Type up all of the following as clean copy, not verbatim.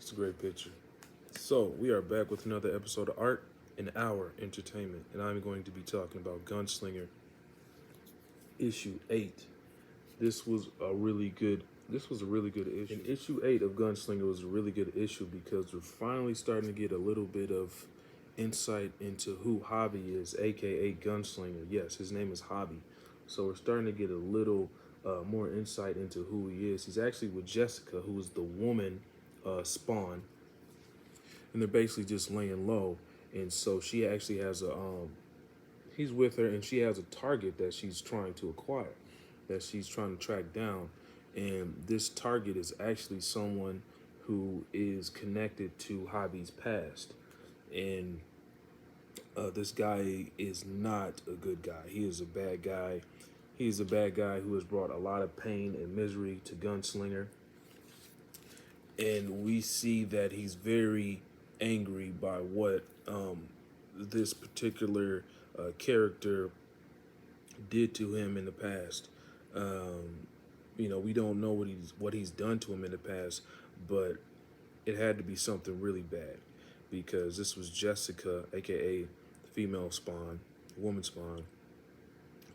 It's a great picture. So, we are back with another episode of Art and Our Entertainment, and I'm going to be talking about Gunslinger issue 8. This was a really good issue. And issue 8 of Gunslinger was a really good issue because we're finally starting to get a little bit of insight into who Javi is, aka Gunslinger. Yes, his name is Javi. So we're starting to get a little more insight into who he is. He's actually with Jessica, who is the woman Spawn, and they're basically just laying low. And so she actually has he's with her, and she has a target that she's trying to acquire, that she's trying to track down. And this target is actually someone who is connected to Javi's past. And this guy is not a good guy. He is a bad guy. He's a bad guy who has brought a lot of pain and misery to Gunslinger. And we see that he's very angry by what this particular character did to him in the past. We don't know what he's done to him in the past, but it had to be something really bad because this was Jessica, aka female Spawn, woman Spawn.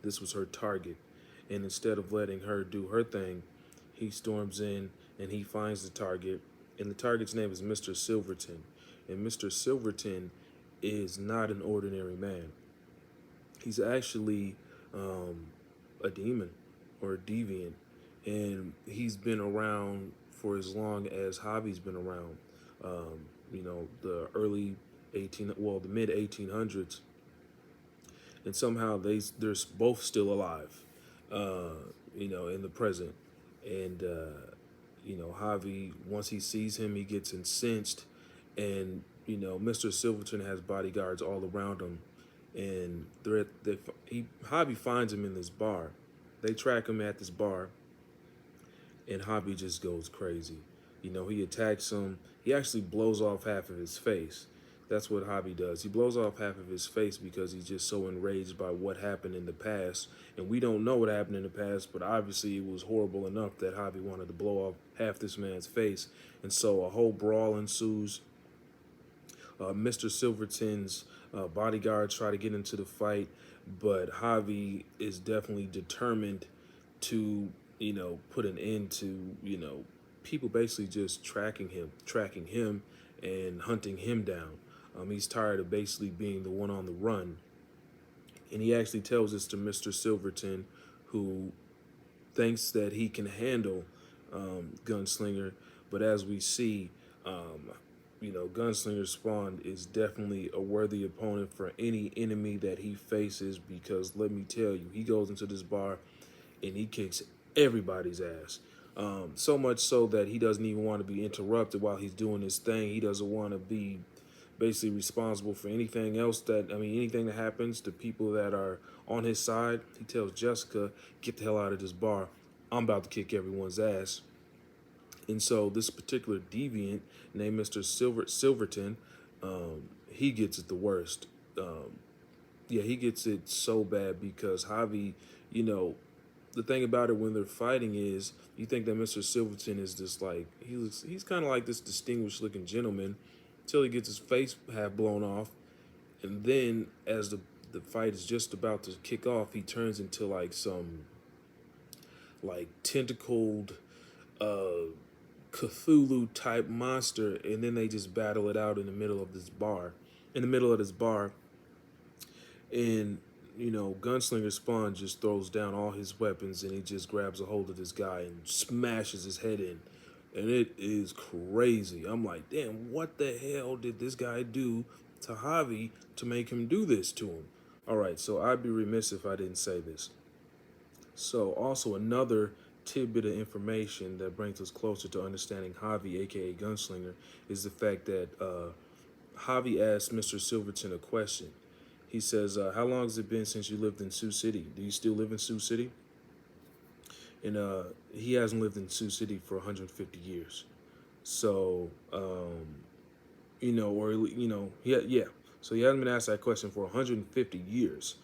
This was her target, and instead of letting her do her thing, he storms in and he finds the target, and the target's name is Mr. Silverton. And Mr. Silverton is not an ordinary man. He's actually a demon or a deviant, and he's been around for as long as Javi's been around. The mid 1800s, and somehow they're both still alive, in the present. And Javi, once he sees him, he gets incensed, and Mr. Silverton has bodyguards all around him, and Javi finds him in this bar. They track him at this bar, and Javi just goes crazy. He attacks him. He actually blows off half of his face. That's what Javi does. He blows off half of his face because he's just so enraged by what happened in the past. And we don't know what happened in the past, but obviously it was horrible enough that Javi wanted to blow off half this man's face. And so a whole brawl ensues. Mr. Silverton's bodyguards try to get into the fight, but Javi is definitely determined to, put an end to, people basically just tracking him and hunting him down. He's tired of basically being the one on the run. And he actually tells this to Mr. Silverton, who thinks that he can handle Gunslinger. But as we see, Gunslinger Spawn is definitely a worthy opponent for any enemy that he faces, because let me tell you, he goes into this bar and he kicks everybody's ass. So much so that he doesn't even want to be interrupted while he's doing his thing. He doesn't want to be basically responsible for anything that happens to people that are on his side. He tells Jessica, get the hell out of this bar. I'm about to kick everyone's ass. And so this particular deviant named Mr. Silverton, he gets it the worst. He gets it so bad because Javi, the thing about it when they're fighting is you think that Mr. Silverton is just like, he's kind of like this distinguished looking gentleman until he gets his face half blown off. And then as the fight is just about to kick off, he turns into like some tentacled Cthulhu type monster, and then they just battle it out in the middle of this bar. And Gunslinger Spawn just throws down all his weapons, and he just grabs a hold of this guy and smashes his head in. And it is crazy. I'm like, damn, what the hell did this guy do to Javi to make him do this to him? All right, so I'd be remiss if I didn't say this. So also another tidbit of information that brings us closer to understanding Javi, aka Gunslinger, is the fact that Javi asked Mr. Silverton a question. He says, how long has it been since you lived in Sioux City? Do you still live in Sioux City? And he hasn't lived in Sioux City for 150 years. So, So he hasn't been asked that question for 150 years.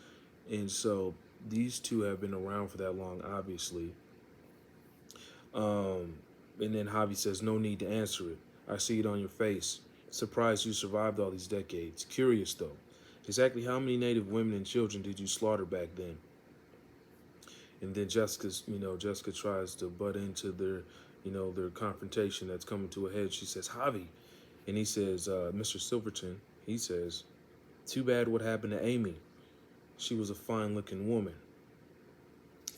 And so these two have been around for that long, obviously. And then Javi says, no need to answer it. I see it on your face. Surprised you survived all these decades. Curious though, exactly how many Native women and children did you slaughter back then? And then Jessica tries to butt into their confrontation that's coming to a head. She says, Javi. And he says, Mr. Silverton, he says, too bad what happened to Amy. She was a fine looking woman.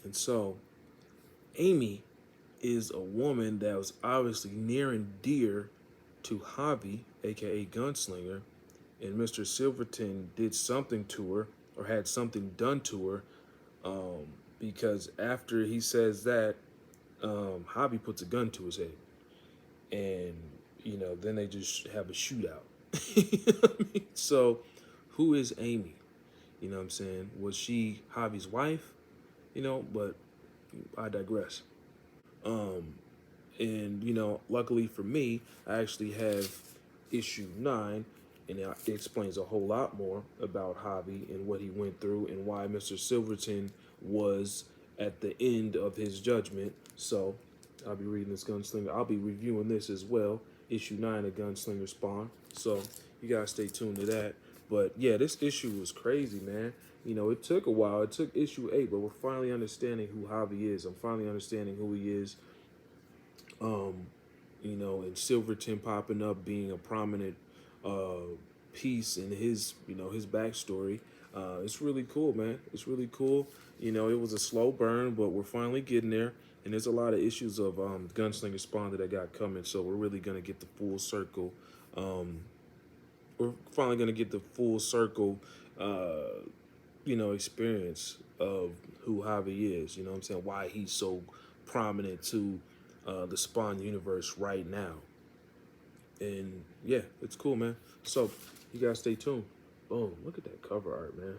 And so, Amy is a woman that was obviously near and dear to Javi, aka Gunslinger, and Mr. Silverton did something to her or had something done to her, because after he says that, Javi puts a gun to his head, and then they just have a shootout. You know what I mean? So, who is Amy? You know what I'm saying? Was she Javi's wife? But I digress. Um, And, luckily for me, I actually have issue 9, and it explains a whole lot more about Javi and what he went through and why Mr. Silverton was at the end of his judgment. So I'll be reading this Gunslinger. I'll be reviewing this as well, issue 9 of Gunslinger Spawn. So you guys stay tuned to that. But yeah, this issue was crazy, man. It took a while. It took issue 8, but we're finally understanding who Javi is. I'm finally understanding who he is. um, and Silverton popping up being a prominent piece in his backstory. It's really cool, man. It's really cool. It was a slow burn, but we're finally getting there. And there's a lot of issues of Gunslinger Spawn that I got coming, so we're really gonna get the full circle. Um, we're finally gonna get the full circle, experience of who Javi is. You know what I'm saying? Why he's so prominent to the Spawn universe right now. And yeah, it's cool, man. So you guys stay tuned. Boom! Look at that cover art, man.